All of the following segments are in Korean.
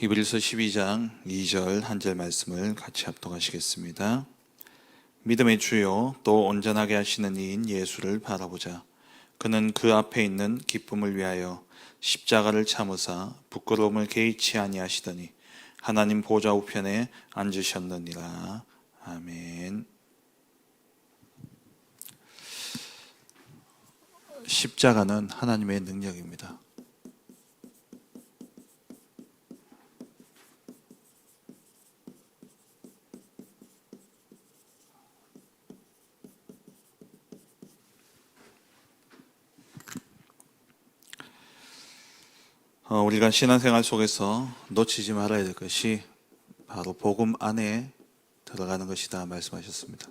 히브리서 12장 2절 한 절 말씀을 같이 합독하시겠습니다. 믿음의 주요 또 온전하게 하시는 이인 예수를 바라보자. 그는 그 앞에 있는 기쁨을 위하여 십자가를 참으사 부끄러움을 개의치 아니하시더니 하나님 보좌 우편에 앉으셨느니라. 아멘. 십자가는 하나님의 능력입니다. 우리가 신앙생활 속에서 놓치지 말아야 될 것이 바로 복음 안에 들어가는 것이다 말씀하셨습니다.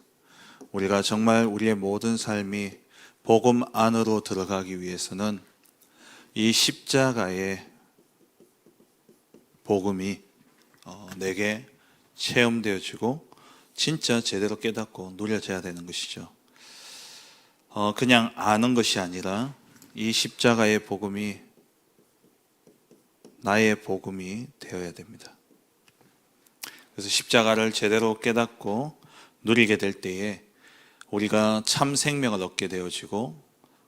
우리가 정말 우리의 모든 삶이 복음 안으로 들어가기 위해서는 이 십자가의 복음이 내게 체험되어지고 진짜 제대로 깨닫고 누려져야 되는 것이죠. 그냥 아는 것이 아니라 이 십자가의 복음이 나의 복음이 되어야 됩니다. 그래서 십자가를 제대로 깨닫고 누리게 될 때에 우리가 참 생명을 얻게 되어지고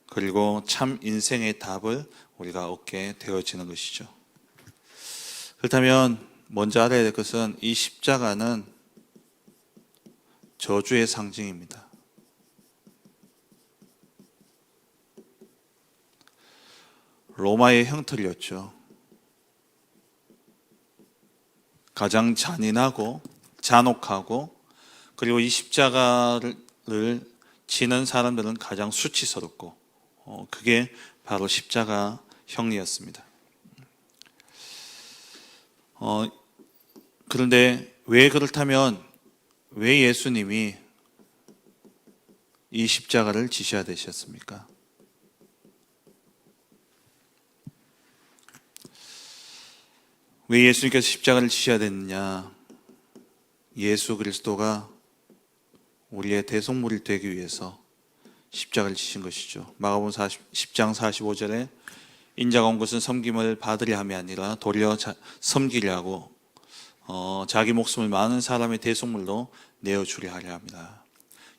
그리고 참 인생의 답을 우리가 얻게 되어지는 것이죠. 그렇다면 먼저 알아야 될 것은 이 십자가는 저주의 상징입니다. 로마의 형틀이었죠. 가장 잔인하고 잔혹하고 그리고 이 십자가를 지는 사람들은 가장 수치스럽고 그게 바로 십자가 형리였습니다. 그런데 왜 그렇다면 왜 예수님이 이 십자가를 지셔야 되셨습니까? 왜 예수님께서 십자가를 지셔야 됐느냐? 예수 그리스도가 우리의 대속물이 되기 위해서 십자가를 지신 것이죠. 마가복음 10장 45절에 인자가 온 것은 섬김을 받으려 함이 아니라 도리어 섬기려 하고 자기 목숨을 많은 사람의 대속물로 내어주려 하려 합니다.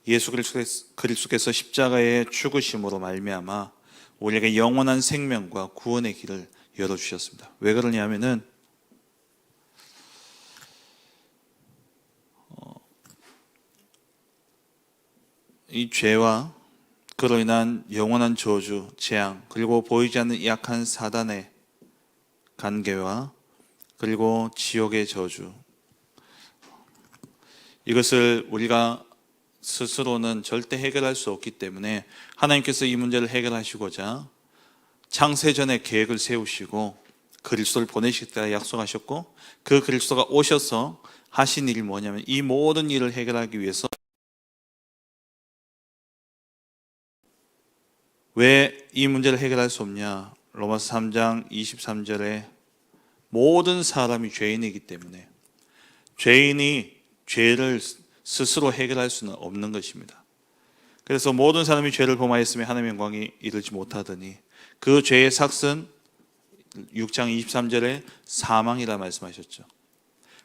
예수 그리스도께서 십자가의 죽으심으로 말미암아 우리에게 영원한 생명과 구원의 길을 열어주셨습니다. 왜 그러냐면은 이 죄와 그로 인한 영원한 저주, 재앙, 그리고 보이지 않는 약한 사단의 관계와 그리고 지옥의 저주, 이것을 우리가 스스로는 절대 해결할 수 없기 때문에 하나님께서 이 문제를 해결하시고자 창세전에 계획을 세우시고 그리스도를 보내시겠다 약속하셨고 그 그리스도가 오셔서 하신 일이 뭐냐면 이 모든 일을 해결하기 위해서 왜 이 문제를 해결할 수 없냐? 로마서 3장 23절에 모든 사람이 죄인이기 때문에 죄인이 죄를 스스로 해결할 수는 없는 것입니다. 그래서 모든 사람이 죄를 범하였으며 하나님의 영광이 이르지 못하더니 그 죄의 삭은 6장 23절에 사망이라 말씀하셨죠.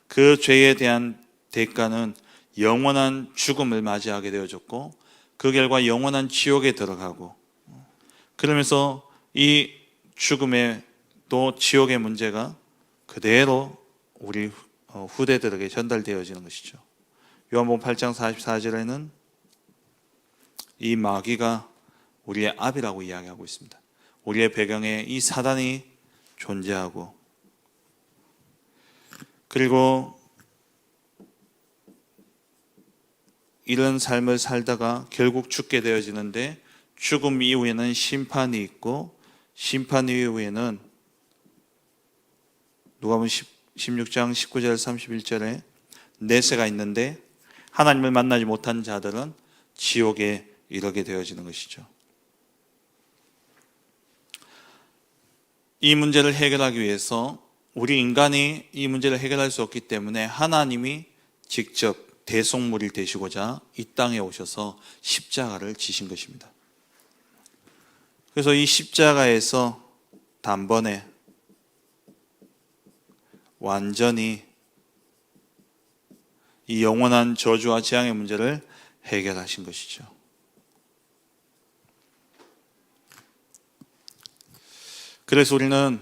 그 죄에 대한 대가는 영원한 죽음을 맞이하게 되어졌고 그 결과 영원한 지옥에 들어가고 그러면서 이 죽음의 또 지옥의 문제가 그대로 우리 후대들에게 전달되어지는 것이죠. 요한복음 8장 44절에는 이 마귀가 우리의 압이라고 이야기하고 있습니다. 우리의 배경에 이 사단이 존재하고 그리고 이런 삶을 살다가 결국 죽게 되어지는데 죽음 이후에는 심판이 있고 심판 이후에는 누가복음 16장 19절 31절에 내세가 있는데 하나님을 만나지 못한 자들은 지옥에 이르게 되어지는 것이죠. 이 문제를 해결하기 위해서 우리 인간이 이 문제를 해결할 수 없기 때문에 하나님이 직접 대속물이 되시고자 이 땅에 오셔서 십자가를 지신 것입니다. 그래서 이 십자가에서 단번에 완전히 이 영원한 저주와 재앙의 문제를 해결하신 것이죠. 그래서 우리는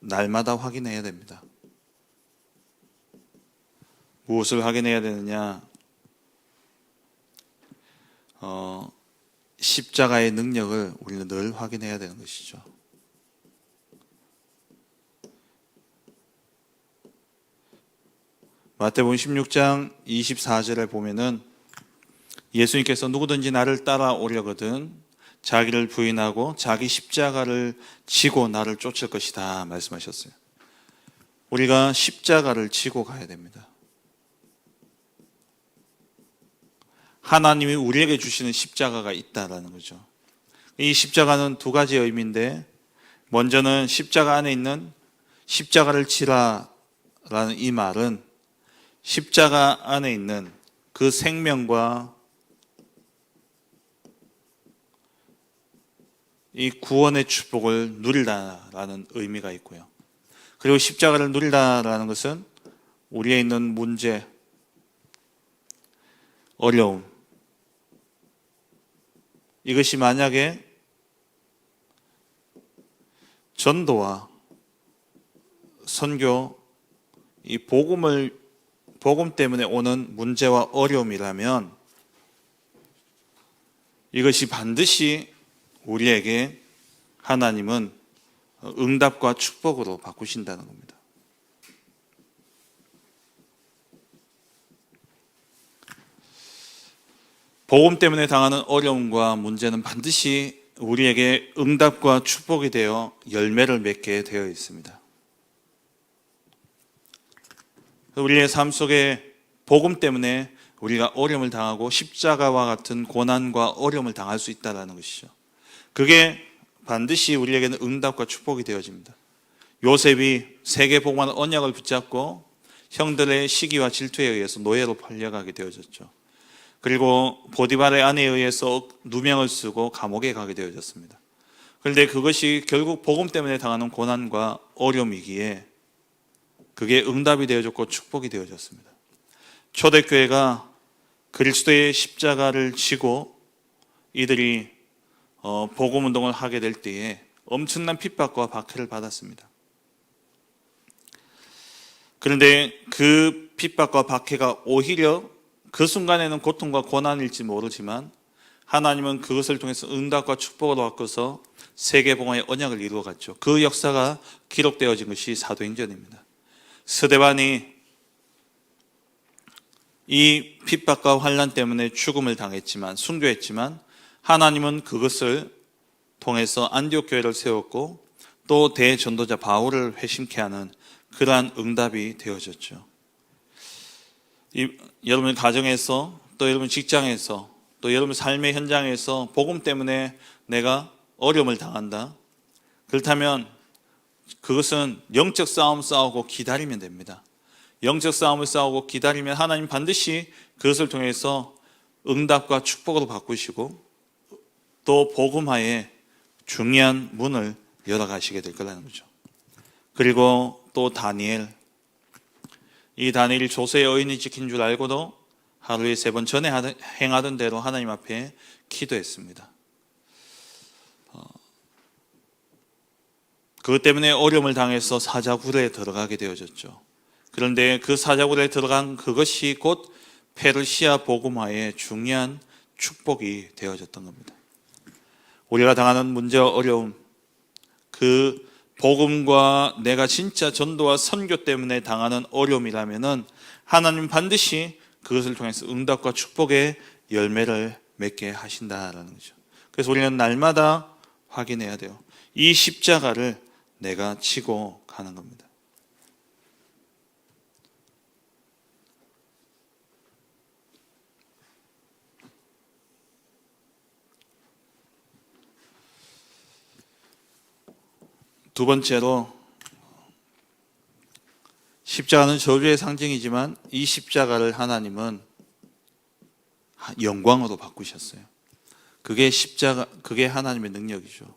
날마다 확인해야 됩니다. 무엇을 확인해야 되느냐? 십자가의 능력을 우리는 늘 확인해야 되는 것이죠. 마태복음 16장 24절에 보면은 예수님께서 누구든지 나를 따라오려거든 자기를 부인하고 자기 십자가를 지고 나를 쫓을 것이다 말씀하셨어요. 우리가 십자가를 지고 가야 됩니다. 하나님이 우리에게 주시는 십자가가 있다라는 거죠. 이 십자가는 두 가지 의미인데, 먼저는 십자가 안에 있는 십자가를 지라라는 이 말은 십자가 안에 있는 그 생명과 이 구원의 축복을 누리다라는 의미가 있고요. 그리고 십자가를 누리다라는 것은 우리에 있는 문제, 어려움, 이것이 만약에 전도와 선교, 이 복음 때문에 오는 문제와 어려움이라면 이것이 반드시 우리에게 하나님은 응답과 축복으로 바꾸신다는 겁니다. 복음 때문에 당하는 어려움과 문제는 반드시 우리에게 응답과 축복이 되어 열매를 맺게 되어 있습니다. 우리의 삶 속에 복음 때문에 우리가 어려움을 당하고 십자가와 같은 고난과 어려움을 당할 수 있다는 것이죠. 그게 반드시 우리에게는 응답과 축복이 되어집니다. 요셉이 세계복음의 언약을 붙잡고 형들의 시기와 질투에 의해서 노예로 팔려가게 되어졌죠. 그리고 보디발의 아내에 의해서 누명을 쓰고 감옥에 가게 되어졌습니다. 그런데 그것이 결국 복음 때문에 당하는 고난과 어려움이기에 그게 응답이 되어졌고 축복이 되어졌습니다. 초대교회가 그리스도의 십자가를 지고 이들이 복음 운동을 하게 될 때에 엄청난 핍박과 박해를 받았습니다. 그런데 그 핍박과 박해가 오히려 그 순간에는 고통과 고난일지 모르지만 하나님은 그것을 통해서 응답과 축복을 바꿔서 세계복음의 언약을 이루어갔죠. 그 역사가 기록되어진 것이 사도행전입니다. 스데반이 이 핍박과 환난 때문에 죽음을 당했지만 순교했지만 하나님은 그것을 통해서 안디옥 교회를 세웠고 또 대전도자 바울을 회심케 하는 그러한 응답이 되어졌죠. 여러분 가정에서 또 여러분 직장에서 또 여러분 삶의 현장에서 복음 때문에 내가 어려움을 당한다. 그렇다면 그것은 영적 싸움 싸우고 기다리면 됩니다. 영적 싸움을 싸우고 기다리면 하나님 반드시 그것을 통해서 응답과 축복으로 바꾸시고 또 복음화의 중요한 문을 열어가시게 될 거라는 거죠. 그리고 또 다니엘, 이 다니엘이 조세의 의인이 지킨 줄 알고도 하루에 3번 전에 행하던 대로 하나님 앞에 기도했습니다. 그것 때문에 어려움을 당해서 사자굴에 들어가게 되어졌죠. 그런데 그 사자굴에 들어간 그것이 곧 페르시아 복음화의 중요한 축복이 되어졌던 겁니다. 우리가 당하는 문제와 어려움, 그 복음과 내가 진짜 전도와 선교 때문에 당하는 어려움이라면은 하나님 반드시 그것을 통해서 응답과 축복의 열매를 맺게 하신다라는 거죠. 그래서 우리는 날마다 확인해야 돼요. 이 십자가를 내가 지고 가는 겁니다. 두 번째로 십자가는 저주의 상징이지만 이 십자가를 하나님은 영광으로 바꾸셨어요. 그게 하나님의 능력이죠.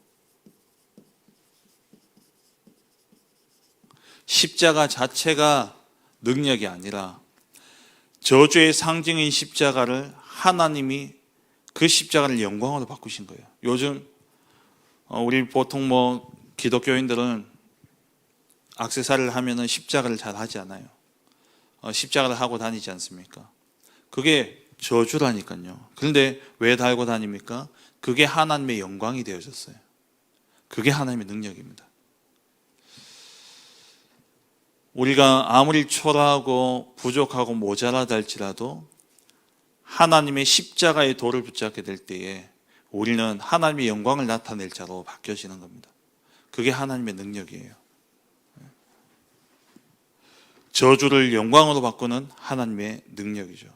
십자가 자체가 능력이 아니라 저주의 상징인 십자가를 하나님이 그 십자가를 영광으로 바꾸신 거예요. 요즘 우리 보통 기독교인들은 액세서리를 하면은 십자가를 잘 하지 않아요. 십자가를 하고 다니지 않습니까? 그게 저주라니까요. 그런데 왜 달고 다닙니까? 그게 하나님의 영광이 되어졌어요. 그게 하나님의 능력입니다. 우리가 아무리 초라하고 부족하고 모자라다 할지라도 하나님의 십자가의 도를 붙잡게 될 때에 우리는 하나님의 영광을 나타낼 자로 바뀌어지는 겁니다. 그게 하나님의 능력이에요. 저주를 영광으로 바꾸는 하나님의 능력이죠.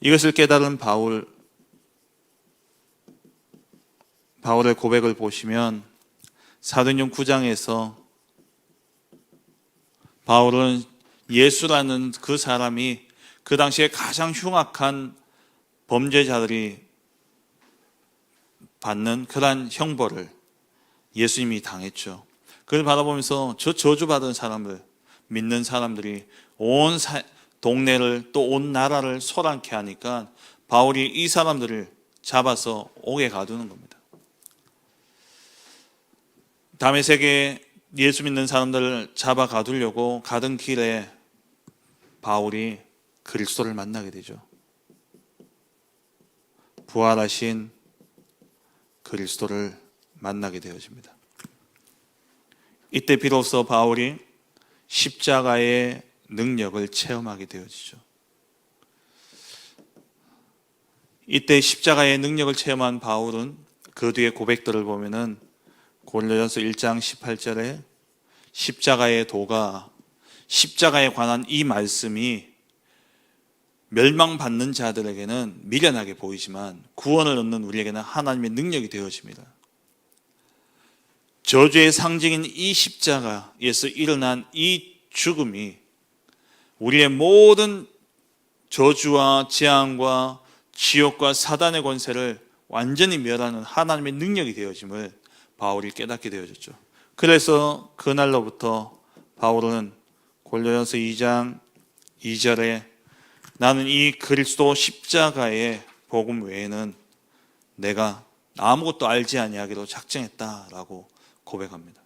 이것을 깨달은 바울의 고백을 보시면 사도행전 9장에서 바울은 예수라는 그 사람이 그 당시에 가장 흉악한 범죄자들이 받는 그러한 형벌을 예수님이 당했죠. 그걸 바라보면서 저 저주받은 사람을 믿는 사람들이 온 동네를 또 온 나라를 소란케 하니까 바울이 이 사람들을 잡아서 옥에 가두는 겁니다. 다메섹에 예수 믿는 사람들을 잡아 가두려고 가던 길에 바울이 그리스도를 만나게 되죠. 부활하신 그리스도를 만나게 되어집니다. 이때 비로소 바울이 십자가의 능력을 체험하게 되어지죠. 이때 십자가의 능력을 체험한 바울은 그 뒤에 고백들을 보면은 고린도전서 1장 18절에 십자가의 도가, 십자가에 관한 이 말씀이 멸망받는 자들에게는 미련하게 보이지만 구원을 얻는 우리에게는 하나님의 능력이 되어집니다. 저주의 상징인 이 십자가에서 일어난 이 죽음이 우리의 모든 저주와 재앙과 지옥과 사단의 권세를 완전히 멸하는 하나님의 능력이 되어짐을 바울이 깨닫게 되어졌죠. 그래서 그날로부터 바울은 고린도전서 2장 2절에 나는 이 그리스도 십자가의 복음 외에는 내가 아무것도 알지 아니하기로 작정했다라고 고백합니다.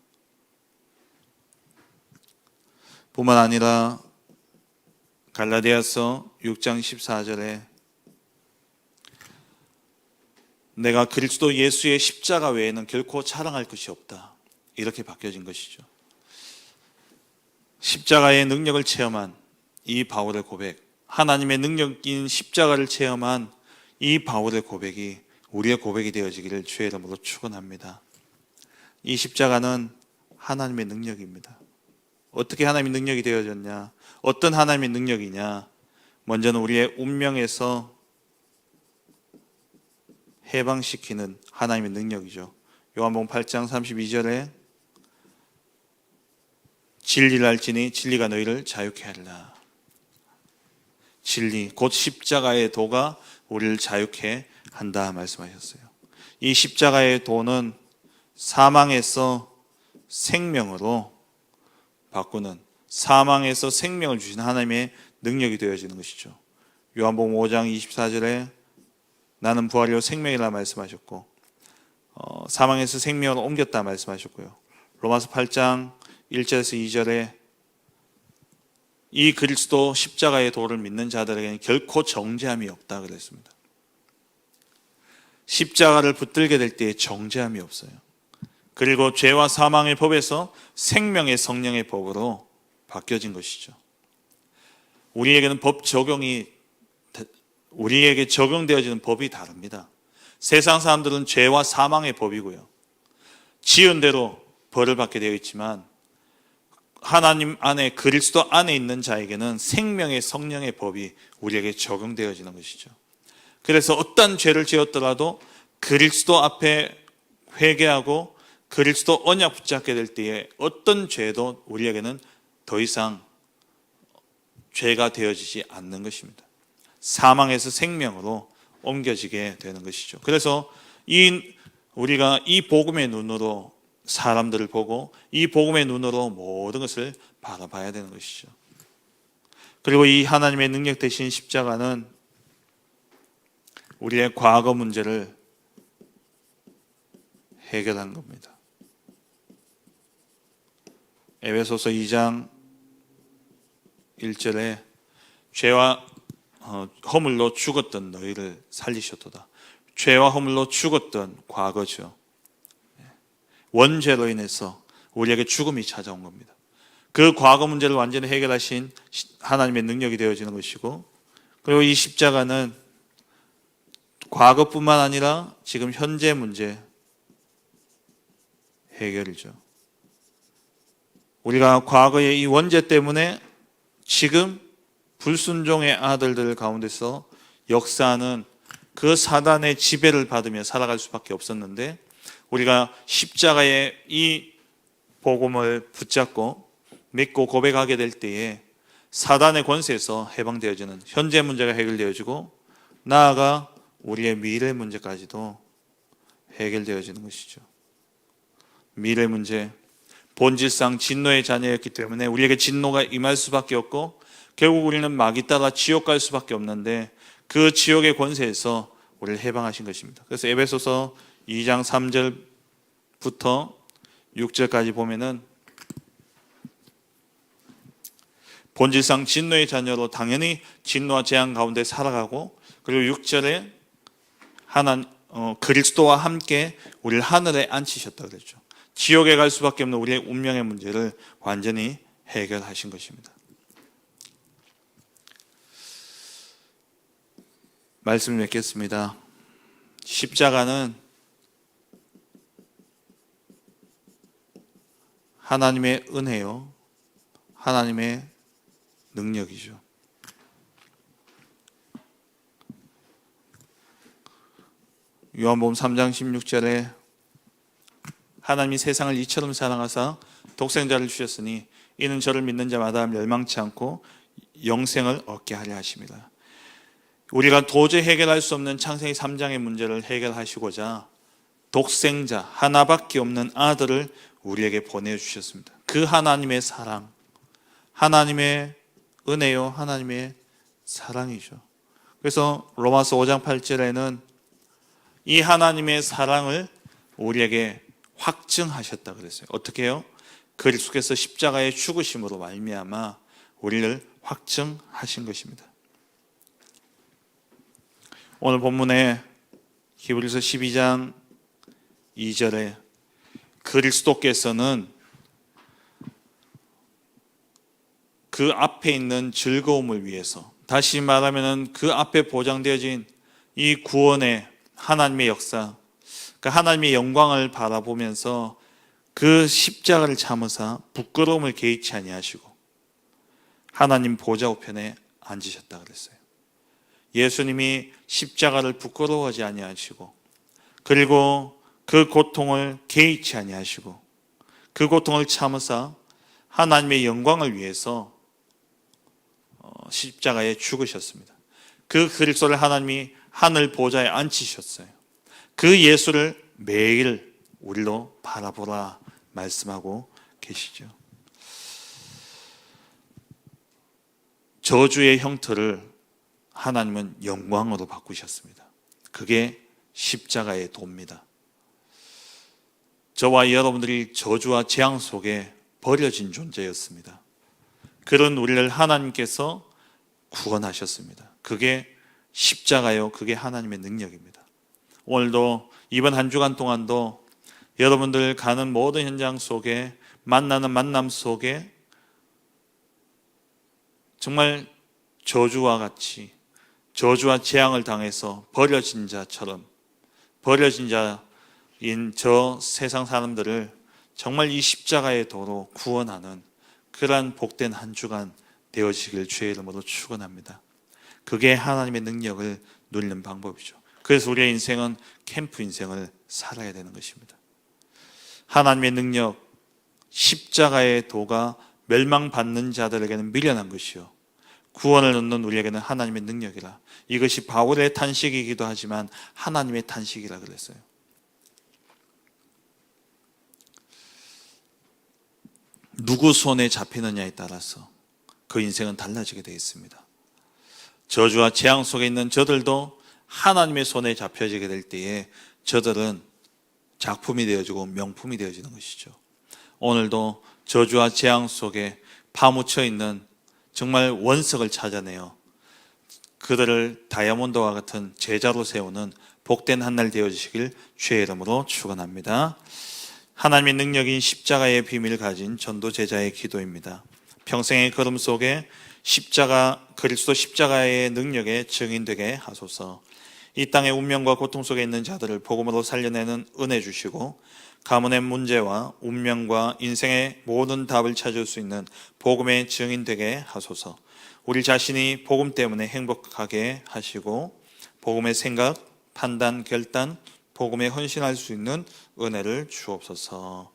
뿐만 아니라 갈라디아서 6장 14절에 내가 그리스도 예수의 십자가 외에는 결코 자랑할 것이 없다. 이렇게 바뀌어진 것이죠. 십자가의 능력을 체험한 이 바울의 고백, 하나님의 능력인 십자가를 체험한 이 바울의 고백이 우리의 고백이 되어지기를 주의 이름으로 축원합니다. 이 십자가는 하나님의 능력입니다. 어떻게 하나님의 능력이 되어졌냐? 어떤 하나님의 능력이냐? 먼저는 우리의 운명에서 해방시키는 하나님의 능력이죠. 요한복음 8장 32절에 진리를 알지니 진리가 너희를 자유케 하리라. 진리, 곧 십자가의 도가 우리를 자유케 한다 말씀하셨어요. 이 십자가의 도는 사망에서 생명으로 바꾸는, 사망에서 생명을 주신 하나님의 능력이 되어지는 것이죠. 요한복음 5장 24절에 나는 부활이요 생명이라 말씀하셨고 사망에서 생명으로 옮겼다 말씀하셨고요. 로마서 8장 1절에서 2절에 이 그리스도 십자가의 도를 믿는 자들에게는 결코 정죄함이 없다 그랬습니다. 십자가를 붙들게 될 때에 정죄함이 없어요. 그리고 죄와 사망의 법에서 생명의 성령의 법으로 바뀌어진 것이죠. 우리에게는 우리에게 적용되어지는 법이 다릅니다. 세상 사람들은 죄와 사망의 법이고요. 지은 대로 벌을 받게 되어 있지만 하나님 안에, 그리스도 안에 있는 자에게는 생명의 성령의 법이 우리에게 적용되어지는 것이죠. 그래서 어떤 죄를 지었더라도 그리스도 앞에 회개하고 그리스도 언약 붙잡게 될 때에 어떤 죄도 우리에게는 더 이상 죄가 되어지지 않는 것입니다. 사망에서 생명으로 옮겨지게 되는 것이죠. 그래서 우리가 이 복음의 눈으로 사람들을 보고 이 복음의 눈으로 모든 것을 바라봐야 되는 것이죠. 그리고 이 하나님의 능력 대신 십자가는 우리의 과거 문제를 해결한 겁니다. 에베소서 2장 1절에 죄와 허물로 죽었던 너희를 살리셨도다. 죄와 허물로 죽었던 과거죠. 원죄로 인해서 우리에게 죽음이 찾아온 겁니다. 그 과거 문제를 완전히 해결하신 하나님의 능력이 되어지는 것이고, 그리고 이 십자가는 과거뿐만 아니라 지금 현재 문제 해결이죠. 우리가 과거의 이 원죄 때문에 지금 불순종의 아들들 가운데서 역사하는 그 사단의 지배를 받으며 살아갈 수밖에 없었는데, 우리가 십자가의 이 복음을 붙잡고 믿고 고백하게 될 때에 사단의 권세에서 해방되어지는 현재 문제가 해결되어지고, 나아가 우리의 미래 문제까지도 해결되어지는 것이죠. 미래 문제, 본질상 진노의 자녀였기 때문에 우리에게 진노가 임할 수밖에 없고, 결국 우리는 마귀 따라 지옥 갈 수밖에 없는데, 그 지옥의 권세에서 우리를 해방하신 것입니다. 그래서 에베소서 2장 3절부터 6절까지 보면은 본질상 진노의 자녀로 당연히 진노와 재앙 가운데 살아가고, 그리고 6절에 그리스도와 함께 우리를 하늘에 앉히셨다 그랬죠. 지옥에 갈 수밖에 없는 우리의 운명의 문제를 완전히 해결하신 것입니다. 말씀 맺겠습니다. 십자가는 하나님의 은혜요, 하나님의 능력이죠. 요한복음 3장 16절에 하나님이 세상을 이처럼 사랑하사 독생자를 주셨으니 이는 저를 믿는 자마다 멸망치 않고 영생을 얻게 하려 하심이라. 우리가 도저히 해결할 수 없는 창세기 3장의 문제를 해결하시고자 독생자 하나밖에 없는 아들을 우리에게 보내주셨습니다. 그 하나님의 사랑, 하나님의 은혜요, 하나님의 사랑이죠. 그래서 로마서 5장 8절에는 이 하나님의 사랑을 우리에게 확증하셨다 그랬어요. 어떻게 해요? 그리스도께서 십자가의 죽으심으로 말미암아 우리를 확증하신 것입니다. 오늘 본문에 히브리서 12장 2절에 그리스도께서는 그 앞에 있는 즐거움을 위해서, 다시 말하면 그 앞에 보장되어진 이 구원의 하나님의 역사, 그 하나님의 영광을 바라보면서 그 십자가를 참으사 부끄러움을 개의치 아니하시고 하나님 보좌 우편에 앉으셨다 그랬어요. 예수님이 십자가를 부끄러워하지 아니하시고, 그리고 그 고통을 개의치 아니하시고 그 고통을 참으사 하나님의 영광을 위해서 십자가에 죽으셨습니다. 그 그리스도를 하나님이 하늘 보좌에 앉히셨어요. 그 예수를 매일 우리로 바라보라 말씀하고 계시죠. 저주의 형태를 하나님은 영광으로 바꾸셨습니다. 그게 십자가의 도입니다. 저와 여러분들이 저주와 재앙 속에 버려진 존재였습니다. 그런 우리를 하나님께서 구원하셨습니다. 그게 십자가요, 그게 하나님의 능력입니다. 오늘도 이번 한 주간 동안도 여러분들 가는 모든 현장 속에, 만나는 만남 속에 정말 저주와 같이, 저주와 재앙을 당해서 버려진 자처럼, 버려진 자인 저 세상 사람들을 정말 이 십자가의 도로 구원하는 그러한 복된 한 주간 되어지길 주의 이름으로 축원합니다. 그게 하나님의 능력을 누리는 방법이죠. 그래서 우리의 인생은 캠프 인생을 살아야 되는 것입니다. 하나님의 능력, 십자가의 도가 멸망받는 자들에게는 미련한 것이요, 구원을 얻는 우리에게는 하나님의 능력이라. 이것이 바울의 탄식이기도 하지만 하나님의 탄식이라 그랬어요. 누구 손에 잡히느냐에 따라서 그 인생은 달라지게 되어 있습니다. 저주와 재앙 속에 있는 저들도 하나님의 손에 잡혀지게 될 때에 저들은 작품이 되어지고 명품이 되어지는 것이죠. 오늘도 저주와 재앙 속에 파묻혀 있는 정말 원석을 찾아내어 그들을 다이아몬드와 같은 제자로 세우는 복된 한날 되어지시길 주의 이름으로 축원합니다. 하나님의 능력인 십자가의 비밀을 가진 전도 제자의 기도입니다. 평생의 걸음 속에 그리스도 십자가의 능력에 증인되게 하소서. 이 땅의 운명과 고통 속에 있는 자들을 복음으로 살려내는 은혜 주시고 가문의 문제와 운명과 인생의 모든 답을 찾을 수 있는 복음의 증인되게 하소서. 우리 자신이 복음 때문에 행복하게 하시고 복음의 생각, 판단, 결단, 복음에 헌신할 수 있는 은혜를 주옵소서.